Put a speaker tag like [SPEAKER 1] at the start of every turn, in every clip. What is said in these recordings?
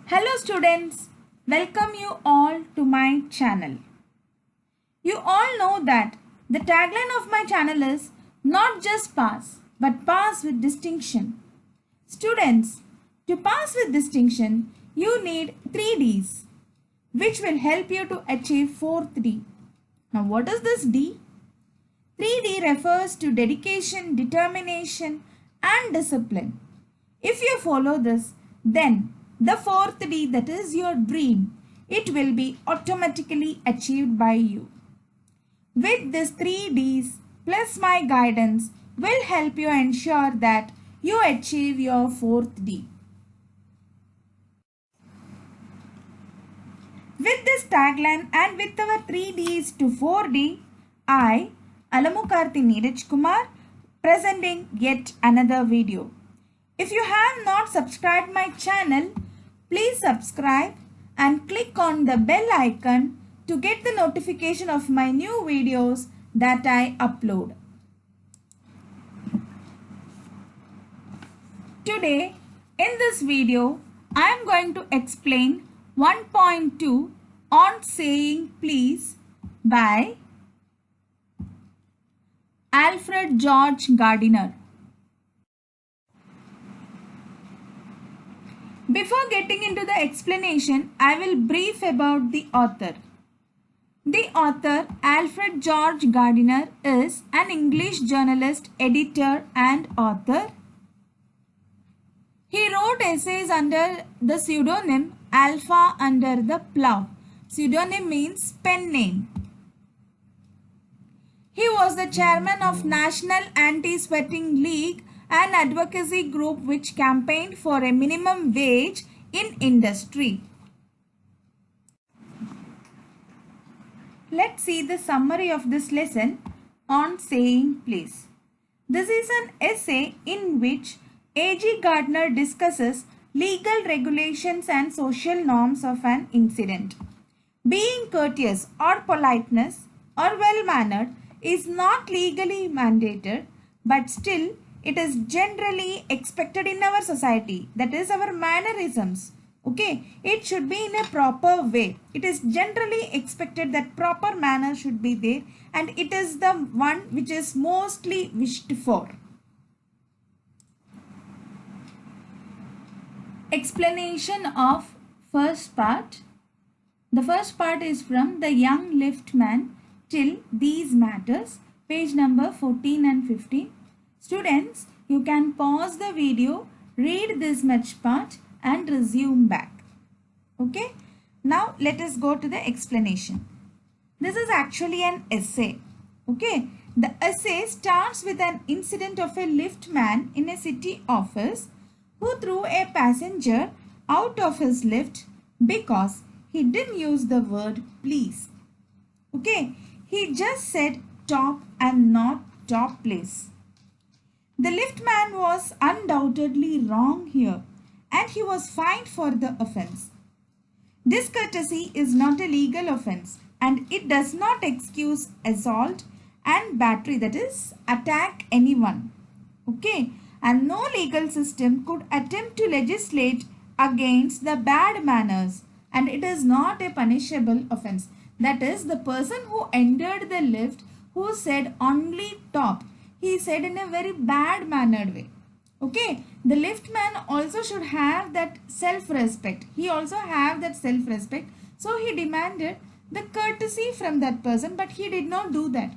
[SPEAKER 1] Hello students, welcome you all to my channel. You all know that the tagline of my channel is not just pass but pass with distinction. Students, to pass with distinction you need 3 Ds which will help you to achieve 4th D. Now what is this D? 3D refers to dedication, determination and discipline. If you follow this, then the 4th D, that is your dream, it will be automatically achieved by you. With these 3 Ds plus my guidance will help you ensure that you achieve your 4th D. With this tagline and with our 3 Ds to 4D, I, Alamukarthi Neeraj Kumar, presenting yet another video. If you have not subscribed my channel, please subscribe and click on the bell icon to get the notification of my new videos that I upload. Today, in this video, I am going to explain 1.2 on saying please by Alfred George Gardiner. Before getting into the explanation, I will brief about the author. The author, Alfred George Gardiner, is an English journalist, editor and author. He wrote essays under the pseudonym Alpha Under the Plough. Pseudonym means pen name. He was the chairman of National Anti-Sweating League, an advocacy group which campaigned for a minimum wage in industry. Let's see the summary of this lesson on saying please. This is an essay in which A.G. Gardner discusses legal regulations and social norms of an incident. Being courteous or politeness or well-mannered is not legally mandated, but still it is generally expected in our society. That is our mannerisms. Okay, it should be in a proper way. It is generally expected that proper manner should be there, and it is the one which is mostly wished for. Explanation of first part. The first part is from The Young Liftman till These Matters, page number 14 and 15. Students, you can pause the video, read this much part and resume back. Okay. Now let us go to the explanation. This is actually an essay. Okay. The essay starts with an incident of a liftman in a city office who threw a passenger out of his lift because he didn't use the word please. Okay. He just said top and not top place. The liftman was undoubtedly wrong here, and he was fined for the offense. Discourtesy is not a legal offense, and it does not excuse assault and battery, that is, attack anyone. Okay, and no legal system could attempt to legislate against the bad manners, and it is not a punishable offense. That is, the person who entered the lift, who said only top, he said in a very bad mannered way. Okay, the liftman also should have that self-respect. He also have that self-respect. So he demanded the courtesy from that person, but he did not do that.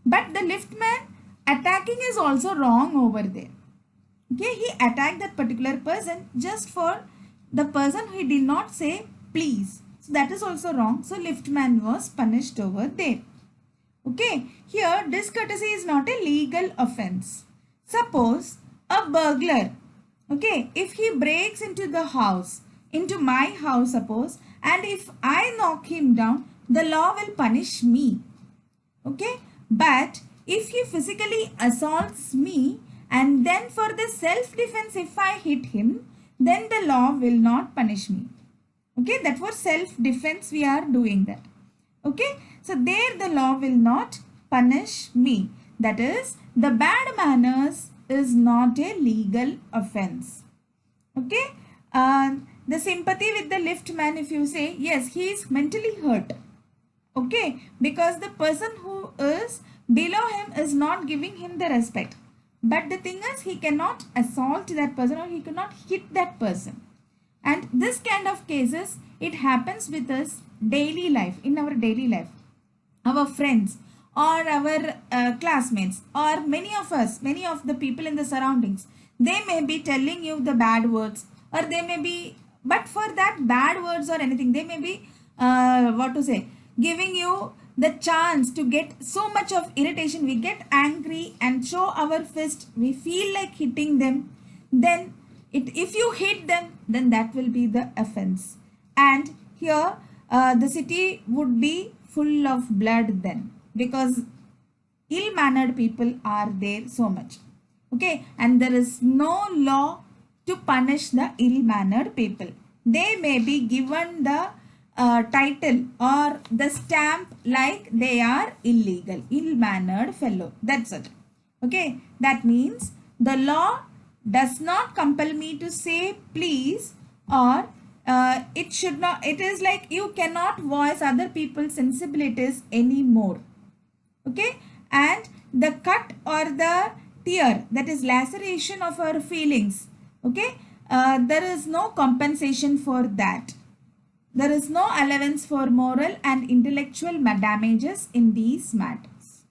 [SPEAKER 1] But the liftman attacking is also wrong over there. Okay, he attacked that particular person just for the person who did not say please. So that is also wrong. So liftman was punished over there. Okay, here discourtesy is not a legal offense. Suppose a burglar, okay, if he breaks into the house, into my house suppose, and if I knock him down, the law will punish me. Okay, but if he physically assaults me and then for the self-defense if I hit him, then the law will not punish me. Okay, that for self-defense we are doing that. Okay, so there the law will not punish me. That is, the bad manners is not a legal offense. Okay, the sympathy with the lift man, if you say, yes, he is mentally hurt. Okay, because the person who is below him is not giving him the respect. But the thing is, he cannot assault that person or he cannot hit that person. And this kind of cases, it happens with us daily life, in our daily life. Our friends or our classmates or many of us, many of the people in the surroundings, they may be telling you the bad words, or they may be, but for that bad words or anything, they may be, giving you the chance to get so much of irritation. We get angry and show our fist. We feel like hitting them. Then if you hit them, then that will be the offense. And here the city would be full of blood then, because ill-mannered people are there so much. Okay, and there is no law to punish the ill-mannered people. They may be given the title or the stamp like they are illegal, ill-mannered fellow. That's it. Okay, that means the law does not compel me to say please, or it should not. It is like you cannot voice other people's sensibilities anymore. Okay, and the cut or the tear, that is laceration of our feelings. Okay, there is no compensation for that. There is no allowance for moral and intellectual damages in these matters.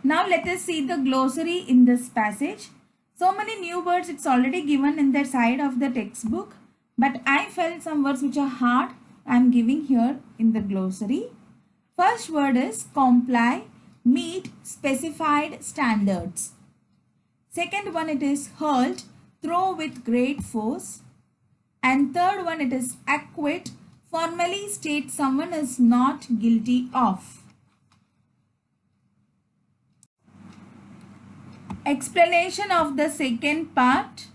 [SPEAKER 1] Now let us see the glossary in this passage. So many new words, it's already given in the side of the textbook, but I felt some words which are hard. I am giving here in the glossary. First word is comply, meet specified standards. Second one, it is hurled, throw with great force. And third one, it is acquit, formally state someone is not guilty of. Explanation of the second part.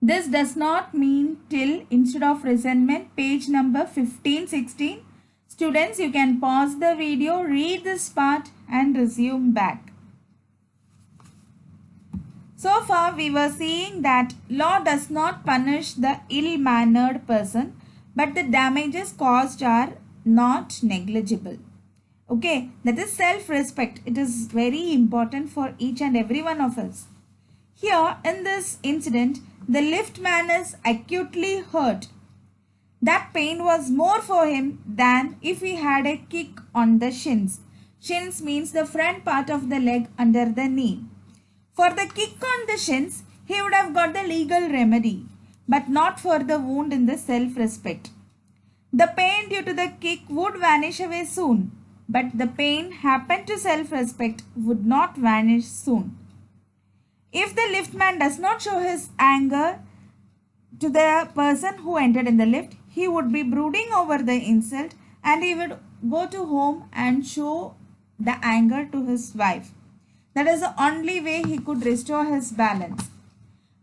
[SPEAKER 1] This does not mean till instead of resentment. Page number 15-16. Students, you can pause the video, read this part and resume back. So far we were seeing that law does not punish the ill-mannered person, but the damages caused are not negligible. Okay, that is self-respect. It is very important for each and every one of us. Here in this incident, the lift man is acutely hurt. That pain was more for him than if he had a kick on the shins. Shins means the front part of the leg under the knee. For the kick on the shins, he would have got the legal remedy, but not for the wound in the self-respect. The pain due to the kick would vanish away soon, but the pain happened to self-respect would not vanish soon. If the liftman does not show his anger to the person who entered in the lift, he would be brooding over the insult and he would go to home and show the anger to his wife. That is the only way he could restore his balance.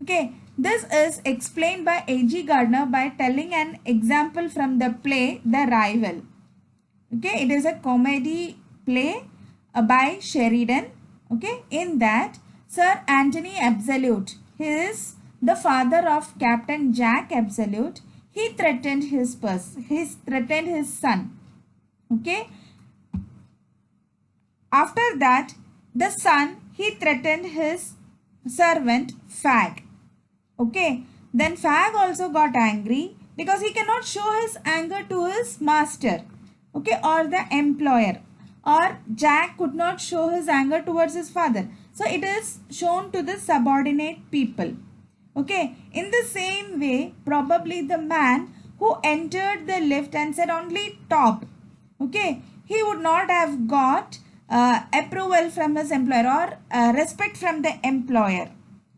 [SPEAKER 1] Okay, this is explained by A.G. Gardner by telling an example from the play The Rival. Okay, it is a comedy play by Sheridan. Okay, in that Sir Anthony Absolute, he is the father of Captain Jack Absolute. He threatened his son. Okay. After that, the son, he threatened his servant Fag. Okay. Then Fag also got angry because he cannot show his anger to his master. Okay, or the employer. Or Jack could not show his anger towards his father. So it is shown to the subordinate people. Okay, in the same way, probably the man who entered the lift and said only top, okay, he would not have got approval from his employer or respect from the employer,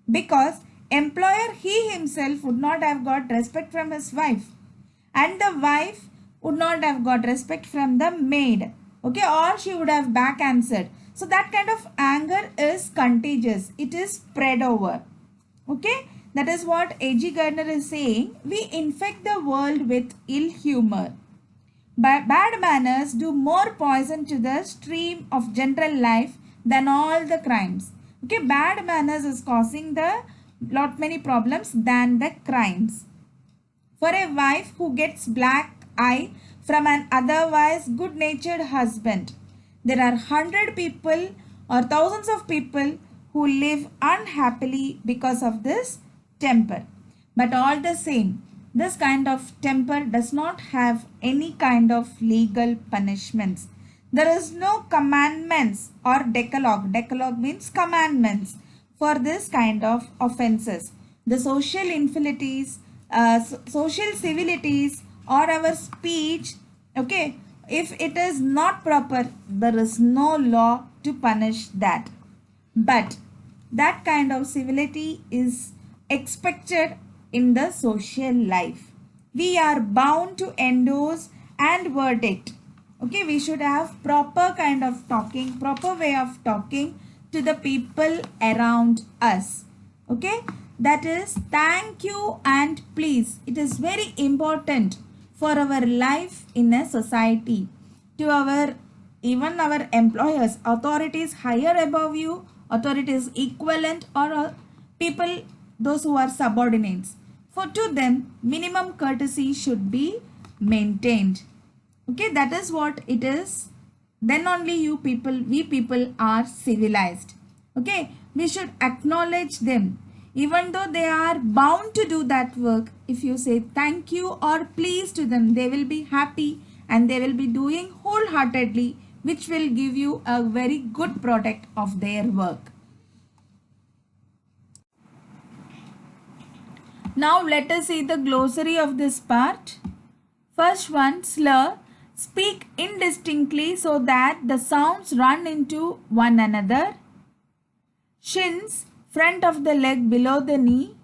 [SPEAKER 1] because employer, he himself would not have got respect from his wife, and the wife would not have got respect from the maid, okay, or she would have back answered. So that kind of anger is contagious. It is spread over. Okay. That is what A.G. Gardner is saying. We infect the world with ill humor. But bad manners do more poison to the stream of general life than all the crimes. Okay. Bad manners is causing the lot many problems than the crimes. For a wife who gets black eye from an otherwise good-natured husband, there are 100 people or thousands of people who live unhappily because of this temper. But all the same, this kind of temper does not have any kind of legal punishments. There is no commandments or decalogue. Decalogue means commandments for this kind of offenses. The social infidelities, social civilities or our speech, okay, if it is not proper, there is no law to punish that. But that kind of civility is expected in the social life. We are bound to endorse and verdict. Okay, we should have proper kind of talking, proper way of talking to the people around us. Okay, that is thank you and please. It is very important for our life in a society. To our, even our employers, authorities higher above you, authorities equivalent, or people, those who are subordinates. For to them, minimum courtesy should be maintained. Okay, that is what it is. Then only you people, we people are civilized. Okay, we should acknowledge them. Even though they are bound to do that work, if you say thank you or please to them, they will be happy and they will be doing wholeheartedly, which will give you a very good product of their work. Now let us see the glossary of this part. First one, slur. Speak indistinctly so that the sounds run into one another. Shins, front of the leg below the knee.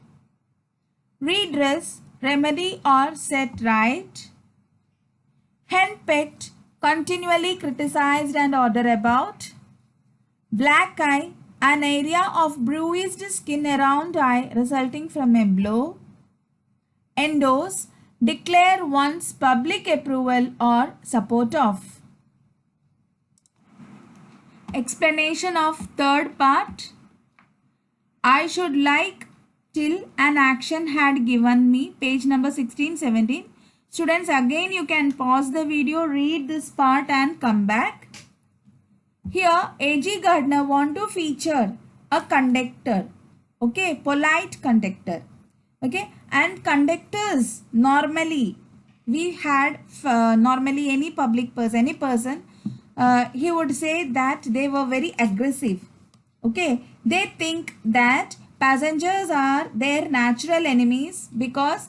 [SPEAKER 1] Redress, remedy or set right. Henpecked, continually criticized and order about. Black eye, an area of bruised skin around eye resulting from a blow. Endorse, declare one's public approval or support of. Explanation of third part. I should like till an action had given me. Page number 16-17. Students, again you can pause the video, read this part and come back. Here A.G. Gardner want to feature a conductor. Okay, polite conductor. Okay, and conductors normally we had normally any public person, any person, he would say that they were very aggressive. Okay, they think that passengers are their natural enemies because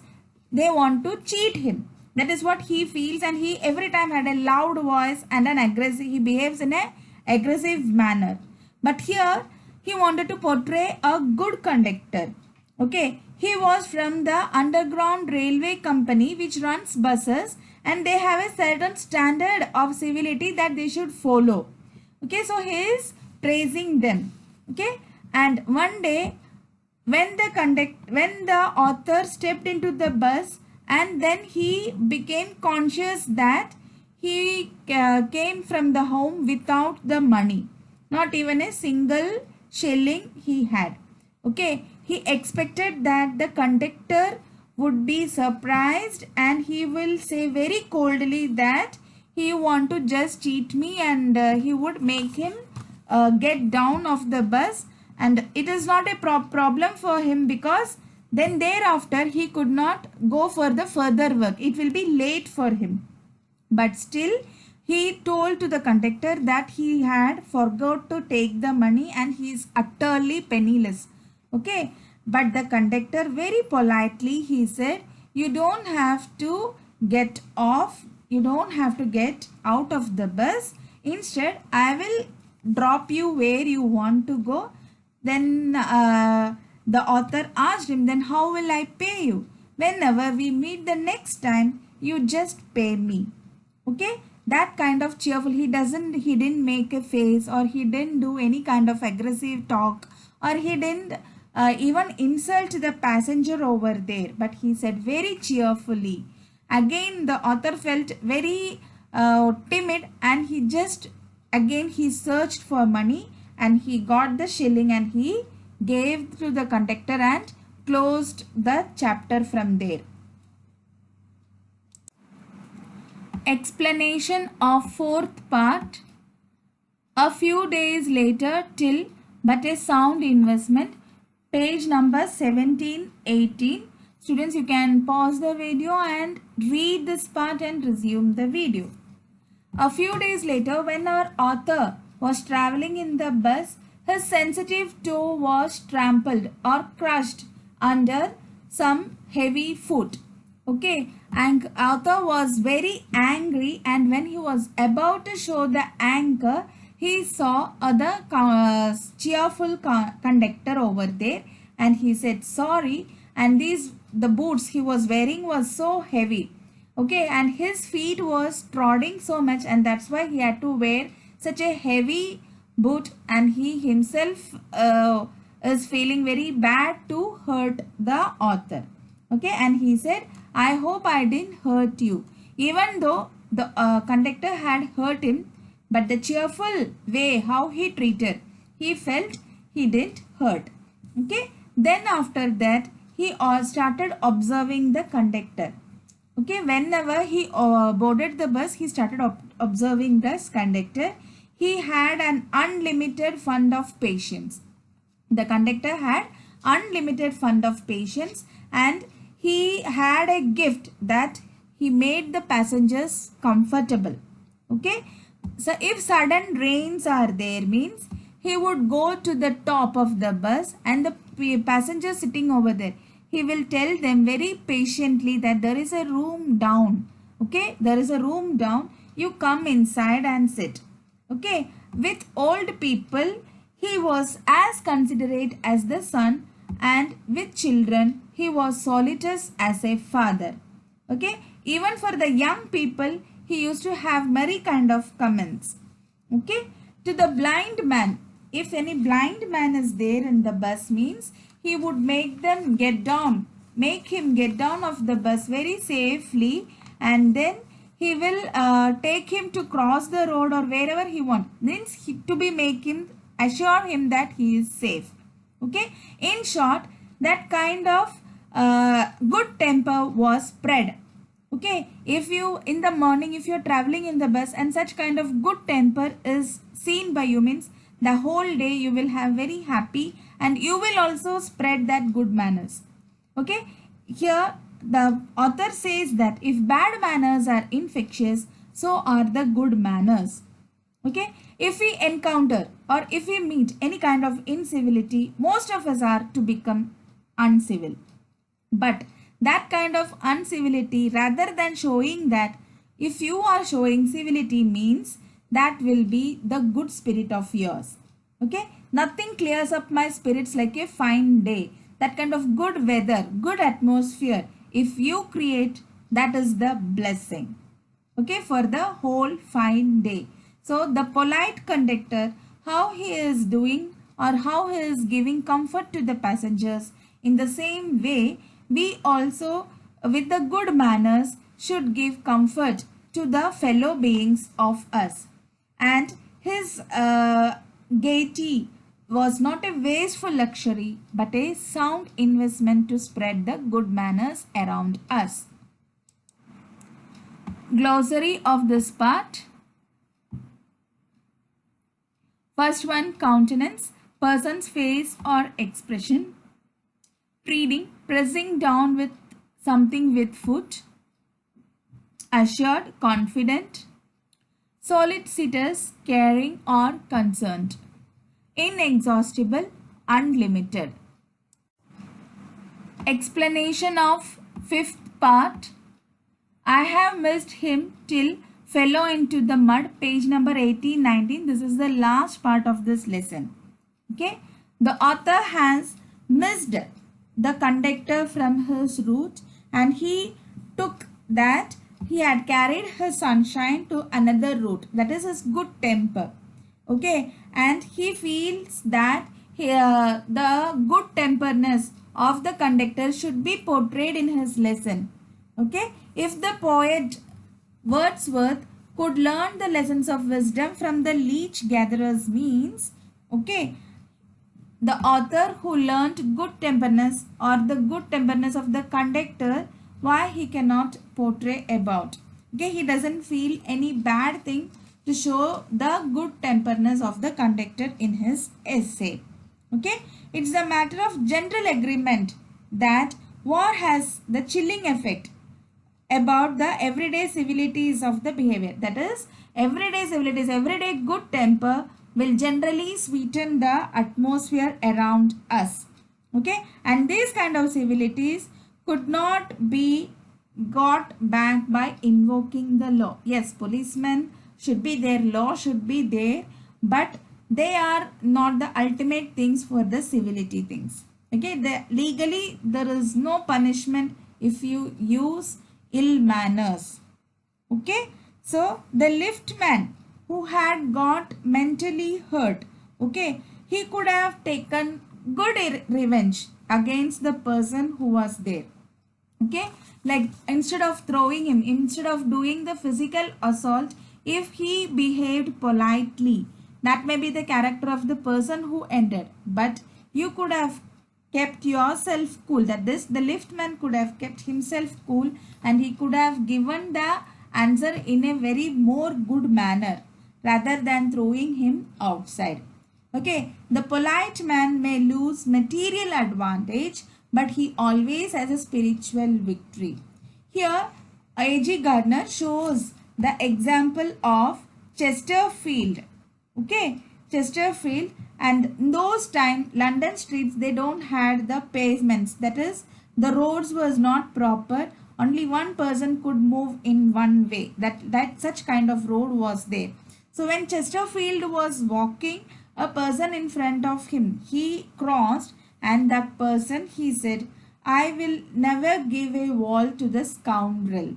[SPEAKER 1] they want to cheat him. That is what he feels, and he every time had a loud voice and an aggressive, he behaves in a aggressive manner. But here he wanted to portray a good conductor. Okay, he was from the underground railway company which runs buses, and they have a certain standard of civility that they should follow. Okay, so he is praising them. Okay, and one day when the author stepped into the bus, and then he became conscious that he came from the home without the money, not even a single shilling he had. Okay, he expected that the conductor would be surprised and he will say very coldly that he want to just cheat me, and he would make him get down of the bus, and it is not a problem for him because then thereafter he could not go for the further work. It will be late for him. But still he told to the conductor that he had forgot to take the money and he is utterly penniless. Okay, but the conductor very politely he said, you don't have to get off, you don't have to get out of the bus, instead I will drop you where you want to go. Then the author asked him, then how will I pay you? Whenever we meet the next time, you just pay me. Okay, that kind of cheerful, he didn't make a face, or he didn't do any kind of aggressive talk, or he didn't even insult the passenger over there, but he said very cheerfully. Again the author felt very timid, and he just again he searched for money, and he got the shilling and he gave to the conductor and closed the chapter from there. Explanation of fourth part. A few days later, till but a sound investment. Page number 17, 18. Students, you can pause the video and read this part and resume the video. A few days later, when our author was traveling in the bus, his sensitive toe was trampled or crushed under some heavy foot. Okay, and author was very angry, and when he was about to show the anger, he saw other cheerful conductor over there, and he said sorry, and the boots he was wearing was so heavy. Okay, and his feet was trotting so much, and that's why he had to wear such a heavy boot, and he himself is feeling very bad to hurt the author. Okay, and he said, I hope I didn't hurt you. Even though the conductor had hurt him, but the cheerful way how he treated, he felt he didn't hurt. Okay, then after that, he started observing the conductor. Okay, whenever he boarded the bus, he started observing this conductor. He had an unlimited fund of patience. The conductor had unlimited fund of patience, and he had a gift that he made the passengers comfortable. Okay, so if sudden rains are there, means he would go to the top of the bus, and the passengers sitting over there, he will tell them very patiently that there is a room down. Okay, there is a room down, you come inside and sit. Okay, with old people, he was as considerate as the son, and with children, he was solicitous as a father. Okay, even for the young people, he used to have merry kind of comments. Okay, to the blind man, if any blind man is there in the bus, means he would make him get down of the bus very safely, and then he will take him to cross the road or wherever he wants. Means assure him that he is safe. Okay, in short, that kind of good temper was spread. Okay, if you in the morning, if you are traveling in the bus and such kind of good temper is seen by you, means the whole day you will have very happy, and you will also spread that good manners. Okay, here the author says that if bad manners are infectious, so are the good manners. Okay, if we encounter or if we meet any kind of incivility, most of us are to become uncivil. But that kind of uncivility, rather than showing that, if you are showing civility, means that will be the good spirit of yours. Okay, nothing clears up my spirits like a fine day. That kind of good weather, good atmosphere, if you create, that is the blessing. Okay, for the whole fine day. So the polite conductor, how he is doing or how he is giving comfort to the passengers, in the same way, we also with the good manners should give comfort to the fellow beings of us. And his gaiety was not a wasteful luxury, but a sound investment to spread the good manners around us. Glossary of this part. First one, countenance, person's face or expression. Treading, pressing down with something with foot. Assured, confident. Solicitous, caring or concerned. Inexhaustible, unlimited. Explanation of fifth part. I have missed him till fell into the mud. Page number 18, 19. This is the last part of this lesson. Okay. The author has missed the conductor from his route, and he took that he had carried his sunshine to another route. That is his good temper. Okay. And he feels that the good temperness of the conductor should be portrayed in his lesson. Okay. If the poet Wordsworth could learn the lessons of wisdom from the leech gatherers, means, okay, the author who learnt good temperedness or the good temperedness of the conductor, why he cannot portray about. Okay, he doesn't feel any bad thing to show the good temperedness of the conductor in his essay. Okay, it's a matter of general agreement that war has the chilling effect about the everyday civilities of the behavior. That is, everyday civilities, everyday good temper will generally sweeten the atmosphere around us. Okay, and these kind of civilities could not be got back by invoking the law. Yes, policemen should be there, law should be there, but they are not the ultimate things for the civility things. Okay, legally there is no punishment if you use ill manners. Okay, so the liftman who had got mentally hurt, okay, he could have taken good revenge against the person who was there. Okay, like instead of throwing him, instead of doing the physical assault, if he behaved politely, that may be the character of the person who ended, but you could have kept yourself cool. That is, the liftman could have kept himself cool and he could have given the answer in a very more good manner rather than throwing him outside. Okay, the polite man may lose material advantage, but he always has a spiritual victory. Here, A.G. Gardner shows the example of Chesterfield. Okay, Chesterfield, and in those time London streets, they don't had the pavements. That is, the roads was not proper. Only one person could move in one way. That such kind of road was there. So when Chesterfield was walking, a person in front of him, he crossed, and that person, he said, I will never give a wall to the scoundrel.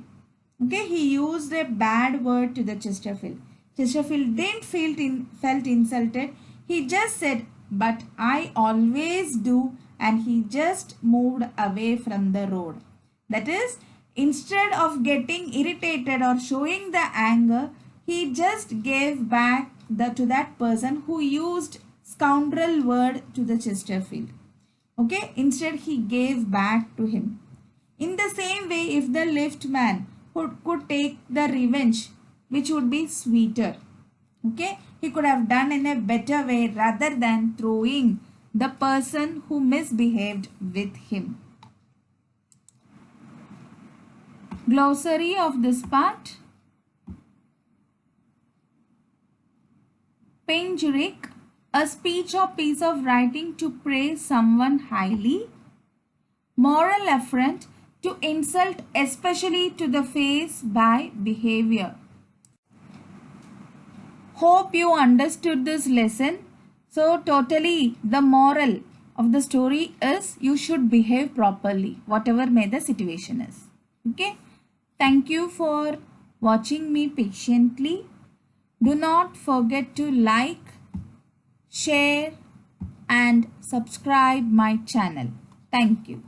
[SPEAKER 1] Okay, he used a bad word to the Chesterfield. Chesterfield didn't felt insulted. He just said, but I always do, and he just moved away from the road. That is, instead of getting irritated or showing the anger, he just gave back to that person who used scoundrel word to the Chesterfield. Okay, instead he gave back to him. In the same way, if the liftman could take the revenge, which would be sweeter, okay, he could have done in a better way rather than throwing the person who misbehaved with him. Glossary of this part. Panegyric, a speech or piece of writing to praise someone highly. Moral affront, to insult especially to the face by behavior. Hope you understood this lesson. So totally the moral of the story is you should behave properly whatever may the situation is. Okay. Thank you for watching me patiently. Do not forget to like, share and subscribe my channel. Thank you.